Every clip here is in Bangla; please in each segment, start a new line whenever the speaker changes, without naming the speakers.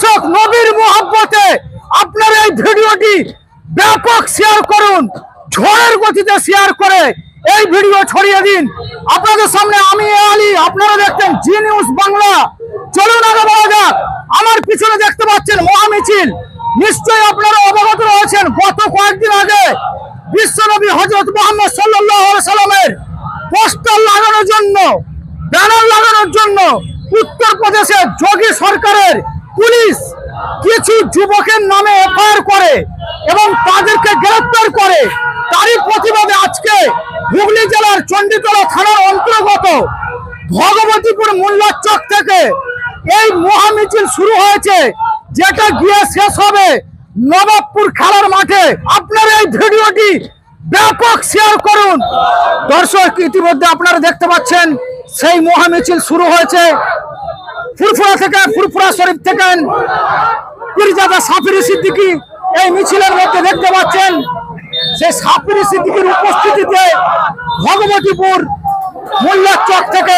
দর্শক, নবীর মোহাব্বতে আপনার এই ভিডিওটি ব্যাপক শেয়ার করুন, ঝড়ের গতিতে শেয়ার করে এই ভিডিও ছড়িয়ে দিন। আপনাদের সামনে আমি আলী, আপনারা দেখছেন জি নিউজ বাংলা। চলুন আগে বলা যাক। আমার পিছনে দেখতে পাচ্ছেন মহামিছিল। নিশ্চয়ই আপনারা অবগত রয়েছেন, গত কয়েকদিন আগে বিশ্বনবী হযরত মুহাম্মদ সাল্লাল্লাহু আলাইহি সাল্লামের পোস্টার লাগানোর জন্য, ব্যানার লাগানোর জন্য উত্তরপ্রদেশে যোগী সরকারের পুলিশ কিছু যুবকের নামে এফআইআর করে এবং তাদেরকে গ্রেফতার করে। তারই প্রতিবাদে আজকে হুগলি জেলার চণ্ডীতলা থানার অন্তর্গত ভগবতীপুর মোল্লার চক থেকে এই মহামিছিল শুরু হয়েছে, যেটা গিয়ে শেষ হবে নবাবপুর খেলার মাঠে। আপনারা এই ভিডিওটি ব্যাপক শেয়ার করুন। দর্শক, ইতিমধ্যে আপনারা দেখতে পাচ্ছেন সেই মহামিছিল শুরু হয়েছে ফুরফুরা থেকে, ফুরফুরা শরীফ থেকে পীরজাদা সাফিরি সিদ্দিকী এই মিছিলের মধ্যে দেখতে পাচ্ছেন। সেই সাফিরি সিদ্দিকীর উপস্থিতিতে ভগবতীপুর মোল্লার চক থেকে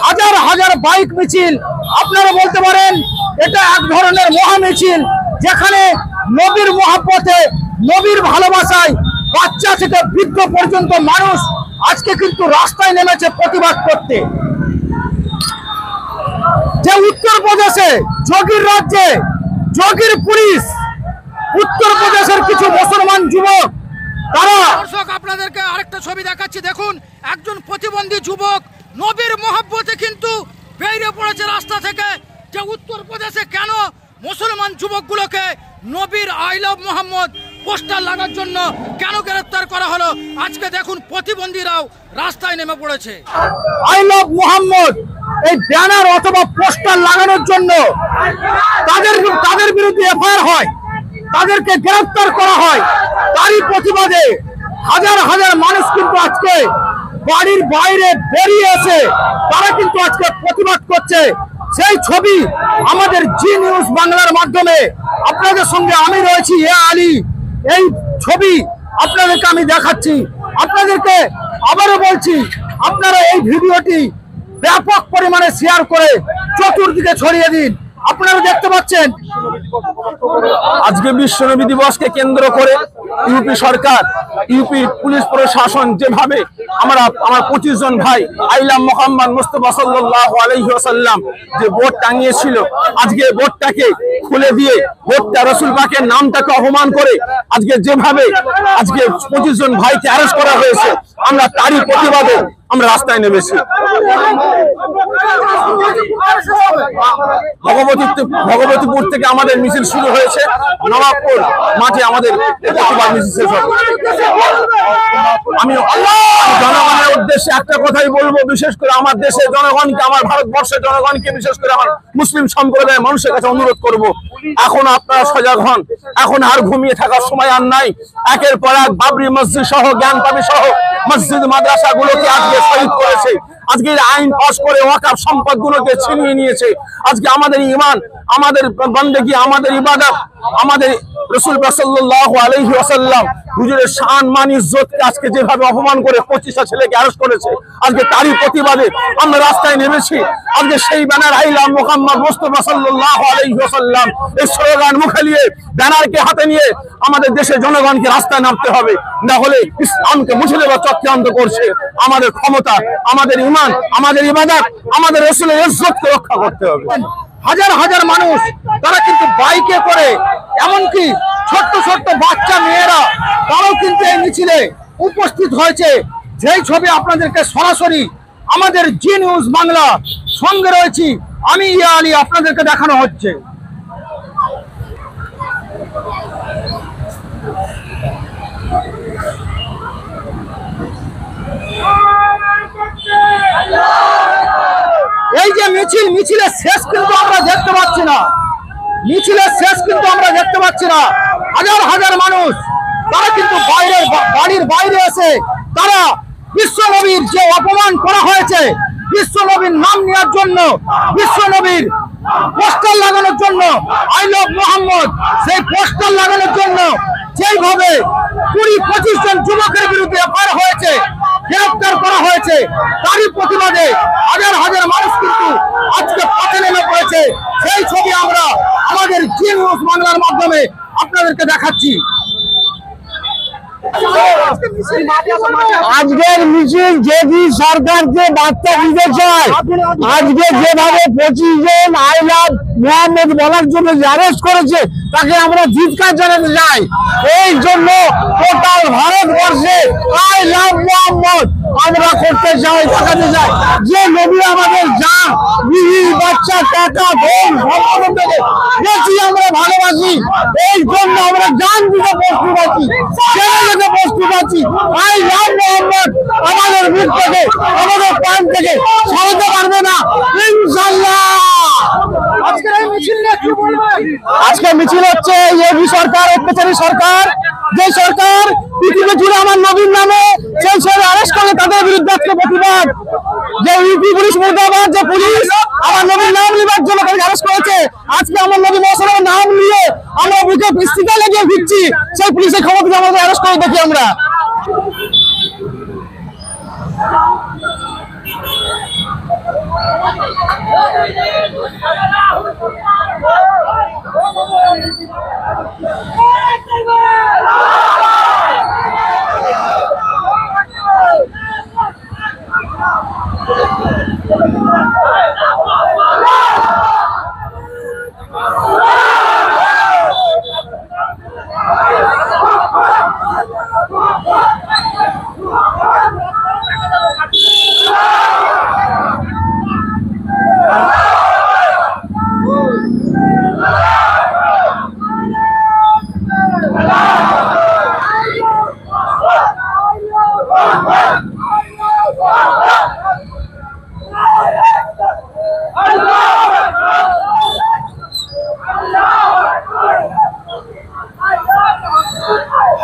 হাজার হাজার বাইক মিছিল। আপনারা বলতে পারেন এটা এক ধরনের মহামিছিল, যেখানে নবীর মহব্বতে, নবীর ভালোবাসায় বাচ্চা থেকে বৃদ্ধ পর্যন্ত মানুষ আজকে কিন্তু রাস্তায় নেমেছে প্রতিবাদ করতে। যে উত্তরপ্রদেশে যোগীর রাজ্যে যোগীর পুলিশ উত্তরপ্রদেশের কিছু মুসলমান যুবক, তারা
দর্শক আপনাদেরকে আরেকটা ছবি দেখাচ্ছি, দেখুন একজন প্রতিবন্ধী যুবক নবীর মহব্বতে কিন্তু বেরিয়ে পড়েছে রাস্তা থেকে। যে উত্তরপ্রদেশে কেন মুসলমান যুবকগুলোকে নবীর আই লাভ মোহাম্মদ পোস্টার লাগার জন্য কেন গ্রেফতার করা হলো, আজকে দেখুন প্রতিবন্ধীরাও রাস্তায় নেমে পড়েছে।
আই লাভ মোহাম্মদ এই ব্যানার অথবা পোস্টার লাগানোর জন্য তাদের বিরুদ্ধে এফআইআর হয়, তাদেরকে গ্রেফতার করা হয়। তারই প্রতিবাদে হাজার হাজার মানুষ কিন্তু আজকে বাড়ির বাইরে বেরিয়ে এসে তারা কিন্তু আজকে প্রতিবাদ করছে। সেই ছবি আমাদের জি নিউজ বাংলার মাধ্যমে আপনাদের সঙ্গে আমি রয়েছি আলী। এই ছবি আপনাদেরকে আমি দেখাচ্ছি। আপনাদেরকে আবারও বলছি, আপনারা এই ভিডিওটি ব্যাপক পরিমাণে শেয়ার করে চতুর্দিকে ছড়িয়ে দিন। আপনারা দেখতে পাচ্ছেন
আজকে বিশ্বনবী দিবসকে কেন্দ্র করে ইউপি সরকার, ইউপি পুলিশ প্রশাসন যেভাবে আমার 25 জন ভাই আইলাম মোহাম্মদ মুস্তাফা সাল্লাল্লাহু আলাইহি ওয়াসাল্লাম যে বোর্ড টাঙিয়েছিল, আজকে বোর্ডটাকে খুলে দিয়ে বোর্ডটা রাসূল পাকের নামটাকে অপমান করে আজকে যেভাবে আজকে 25 জন ভাইকে অ্যারেস্ট করা হয়েছে, আমরা তারই প্রতিবাদে আমরা রাস্তায় নেমেছি। ভগবতীপুর থেকে আমাদের মিছিল শুরু হয়েছে, নবাবপুর মাঠে আমাদের প্রতিবাদ মিছিল শেষ হবে। আমি জনগণের উদ্দেশ্যে একটা কথাই বলবো, বিশেষ করে আমার দেশের জনগণকে, আমার ভারতবর্ষের জনগণকে, বিশেষ করে আমার মুসলিম সম্প্রদায়ের মানুষের কাছে অনুরোধ করব, এখন আপনারা সজাগ হন। এখন আর ঘুমিয়ে থাকার সময় আর নাই। একের পর এক বাবরি মসজিদ সহ, জ্ঞানপাপী সহ মসজিদ মাদ্রাসা গুলোকে আজকে শহীদ করেছে। আজকে আইন পাস করে ওয়াকফ সম্পদ গুলোকে ছিনিয়ে নিয়েছে। আজকে আমাদের ঈমান, আমাদের বন্দেগী, আমাদের ইবাদত, আমাদের রাসূল সাল্লাল্লাহু আলাইহি ওয়াসাল্লাম হুজুরের শান মান ইজ্জতকে আজকে যেভাবে অপমান করে 25টা ছেলেকে অ্যারেস্ট করেছে, আজকে তারই প্রতিবাদে আমরা রাস্তায় নেমেছি। আজকে সেই banner I love Muhammad Mustafa সাল্লাল্লাহু আলাইহি ওয়াসাল্লাম এই স্লোগান মুখে নিয়ে, ব্যানারকে হাতে নিয়ে আমাদের দেশের জনগণকে রাস্তায় নামতে হবে। না হলে ইসলামকে মুছে দেওয়ার চক্রান্ত করছে। আমাদের ক্ষমতা, আমাদের ঈমান, আমাদের ইবাদত, আমাদের রাসূলের ইজ্জতকে রক্ষা করতে হবে।
হাজার হাজার মানুষ তারা কিন্তু বাইকে করে, এমনকি ছোট্ট ছোট্ট বাচ্চা মেয়েরা তারাও কিন্তু এই মিছিলে উপস্থিত হয়েছে। যেই ছবি আপনাদেরকে সরাসরি আমাদের জি নিউজ বাংলা সঙ্গে রয়েছি আমি আলী, আপনাদেরকে দেখানো হচ্ছে। এই যে মিছিল, মিছিলের শেষ কিন্তু আমরা দেখতে পাচ্ছি না, মিছিলের শেষ কিন্তু আমরা দেখতে পাচ্ছি না। হাজার হাজার মানুষ তারা কিন্তু বাড়ির বাইরে এসে তারা বিশ্বনবীর যে অপমান করা হয়েছে, বিশ্বনবীর নাম নেওয়ার জন্য, বিশ্বনবীর পোস্টার লাগানোর জন্য, আই লাভ মোহাম্মদ সেই পোস্টার লাগানোর জন্য যেইভাবে 20-25 জন যুবকের বিরুদ্ধে এফআইআর হয়েছে, গ্রেফতার করা হয়েছে, তারই প্রতিবাদে হাজার হাজার মানুষ কিন্তু আজকে পথে নেমে পড়েছে। সেই ছবি আমরা আমাদের নিউজ বাংলার মাধ্যমে আপনাদেরকে দেখাচ্ছি।
আজকের মিছিল যেদি সরকারকে বার্তা দিতে চায়, আজকে যেভাবে 25 জন আই লাভ মোহাম্মদ বলার জন্য অ্যারেস্ট করেছে তাকে আমরা ধিক্কার জানাতে চাই। এই জন্য টোটাল ভারতবর্ষে আই লাভ মোহাম্মদ আমরা করতে চাই, দেখাতে চাই যে নবী আমাদের জান, বিবি বাচ্চা টাকা বোন সম্পর্ক থেকে বেশি আমরা ভালোবাসি। এই জন্য আমরা জান দিতে প্রস্তুত আছি, ছেড়ে যেতে প্রস্তুত আছি। আই লাভ মোহাম্মদ আমাদের মুখ থেকে, আমাদের প্রাণ থেকে সরাতে পারবে না ইনশাআল্লাহ।
আজকের এই মিছিল নিয়ে কি বলবেন?
আজকে মিছিল হচ্ছে ইউপি সরকার, অত্যাচারী সরকার, যে সরকার পৃথিবী জুড়ে আমার নবীর নামে সেই সরকার অ্যারেস্ট করে তাদের বিরুদ্ধে আজকে প্রতিবাদ। যে ইউপি পুলিশ মুর্দাবাদ, যে পুলিশ আমার নবীর নাম নেবার জন্য তাকে অ্যারেস্ট করেছে, আজকে আমার নবী মুহাম্মদের নাম নিয়ে আমরা বুকে স্টিকার লাগিয়ে ঘুরছি, সেই পুলিশের ক্ষমতা দিয়ে আমাদের অ্যারেস্ট করে দেখি আমরা।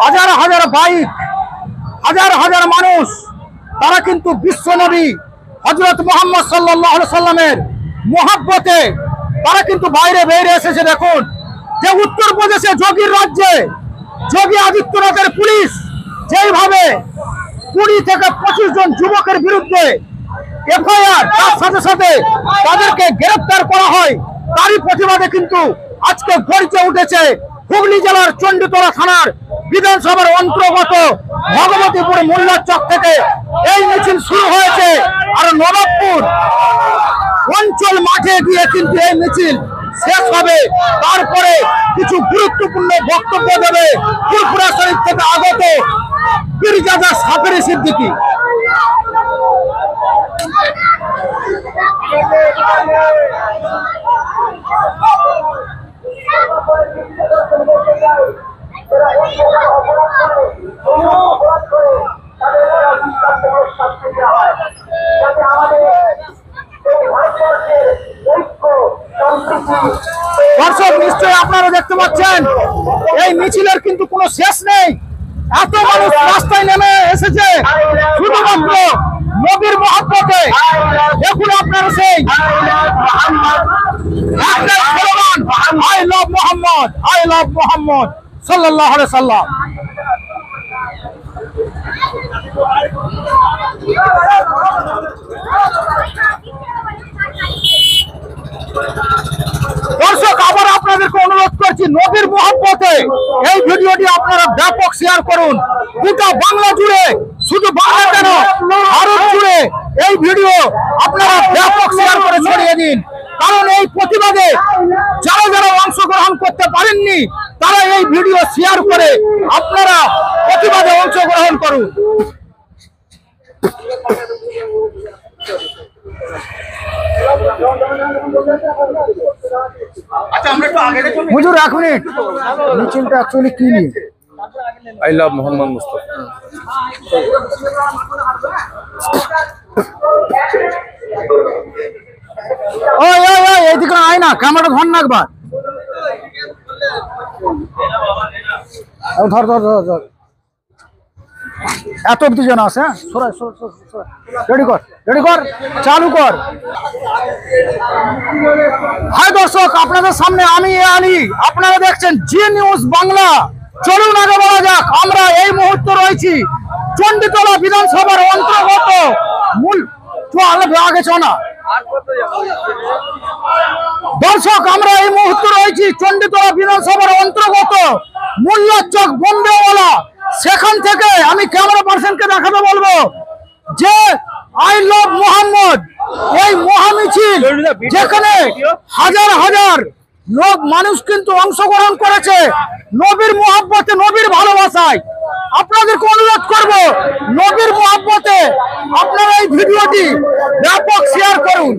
হাজার হাজার বাইক, হাজার হাজার মানুষ, তারা কিন্তু বিশ্ব নবী হযরত মুহাম্মদ সাল্লাল্লাহু আলাইহি সাল্লামের মহব্বতে তারা কিন্তু বাইরে বেরিয়ে এসেছে। দেখুন যে উত্তরপ্রদেশে যোগীর রাজ্যে যোগী আদিত্যনাথের পুলিশ যেইভাবে 20 থেকে 25 জন যুবকের বিরুদ্ধে এফআইআর, তার সাথে সাথে তাদেরকে গ্রেফতার করা হয়, তারই প্রতিবাদে কিন্তু আজকে গর্জে উঠেছে হুগলি জেলার চণ্ডীতলা থানার বিধানসভার অন্তর্গত ভগবতীপুর মোল্লাচক থেকে এই মিছিল শুরু হয়েছে। আর নবাবপুর অঞ্চল মাঠে গিয়ে কিন্তু এই মিছিল শেষ হবে। তারপরে কিছু গুরুত্বপূর্ণ বক্তব্য দেবে ফুরফুরা শরীফ থেকে আগত পীরজাদা সাফেরি সিদ্দিকী। দর্শক নিশ্চয়ই আপনারা দেখতে পাচ্ছেন এই মিছিলের কিন্তু কোনো শেষ নেই। এত মানুষ রাস্তায় নেমে এসেছে শুধুমাত্র নবীর মহব্বতে। দেখুন আপনারা সেই slogan, I love Mohammad, I love Mohammad সাল্লাল্লাহু আলাইহি সাল্লাম। দর্শক আবার আপনাদেরকে অনুরোধ করছি, নবীর মহব্বতে এই ভিডিওটি আপনারা ব্যাপক শেয়ার করুন। গোটা বাংলা জুড়ে, শুধু বাংলা কেন ভারত জুড়ে এই ভিডিও আপনারা ব্যাপক শেয়ার করে ছড়িয়ে দিন। কারণ এই প্রতিবাদে যারা যারা অংশগ্রহণ করতে পারেননি তারা এই ভিডিও শেয়ার করে আপনারা প্রতিবাদে অংশগ্রহণ করুন। হুজুর এক মিনিট, মিছিলটা অ্যাকচুয়ালি কি নিয়ে?
I love Mohammad Mustafa.
ওই ওই ওই এইদিকে আয় না, ক্যামেরা ধর না একবার। ধর ধর ধর ধর, এত অব্দি যেন আছে। রেডি কর, রেডি কর, চালু কর। হাই দর্শক, আপনাদের সামনে আমি আলী, আপনারা দেখছেন জি নিউজ বাংলা। চলুন আগে বলা যাক, আমরা এই মুহূর্তে রয়েছি চণ্ডীতলা বিধানসভার অন্তর্গত মূল আগে চ না দর্শক, আমরা এই মুহূর্তে রয়েছি চণ্ডীতলা বিধানসভার অন্তর্গত মূল্যচক বন্দেওয়ালা। সেখান থেকে আমি ক্যামেরা পার্সনকে দেখাতে বলবো যে আই লাভ মোহাম্মদ এই মহামিছিল, যেখানে হাজার হাজার লোক মানুষ কিন্তু অংশগ্রহণ করেছে নবীর মোহাব্বতে, নবীর ভালোবাসায়। আপনাদেরকে অনুরোধ করব, নবীর মোহাব্বতে আপনারা এই ভিডিওটি ব্যাপক শেয়ার করুন।